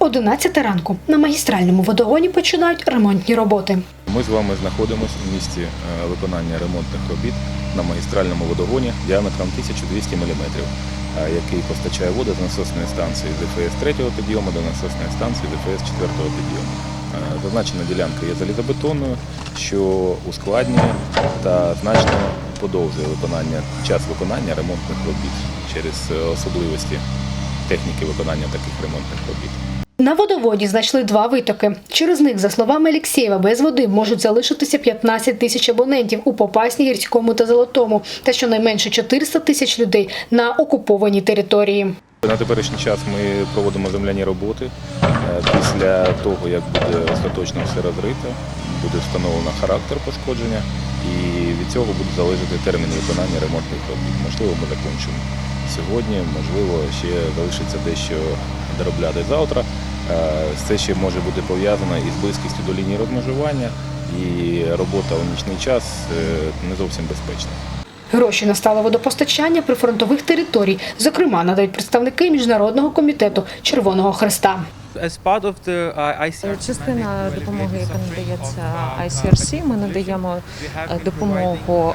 11 ранку. На магістральному водогоні починають ремонтні роботи. Ми з вами знаходимося в місці виконання ремонтних робіт на магістральному водогоні діаметром 1200 мм, який постачає воду з насосної станції ДФС 3-го підйому до насосної станції ДФС 4-го підйому. Зазначена ділянка є залізобетонною, що ускладнює та значно подовжує час виконання ремонтних робіт через особливості техніки виконання таких ремонтних робіт. На водоводі знайшли 2 витоки. Через них, за словами Алєксєєва, без води можуть залишитися 15 тисяч абонентів у Попасні, Гірському та Золотому та щонайменше 400 тисяч людей на окупованій території. На теперішній час ми проводимо земляні роботи. Після того, як буде остаточно все розрито, буде встановлено характер пошкодження і від цього будуть залежати терміни виконання ремонтних робіт. Можливо, ми закінчимо сьогодні, можливо, ще залишиться дещо доробляти завтра. Це ще може бути пов'язано із близькістю до лінії розмежування, і робота у нічний час не зовсім безпечна. Гроші на стале водопостачання прифронтових територій, зокрема, надають представники Міжнародного комітету Червоного Хреста. Частина допомоги, яка надається ICRC, ми надаємо допомогу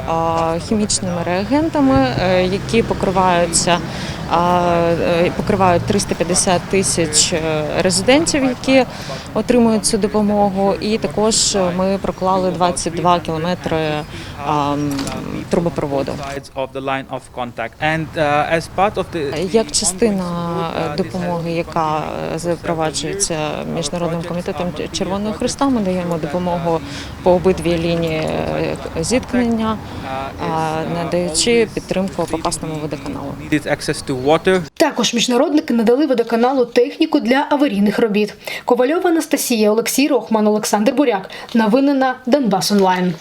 хімічними реагентами, які покривають 350 тисяч резидентів, які отримують цю допомогу. І також ми проклали 22 кілометри трубопроводу. Як частина допомоги, яка запроваджується Міжнародним комітетом Червоного Хреста, ми даємо допомогу по обидві лінії зіткнення, надаючи підтримку Попасному водоканалу. Також міжнародники надали водоканалу техніку для аварійних робіт. Ковальова Анастасія, Олексій Рохман, Олександр Буряк. Новини на Донбас Онлайн.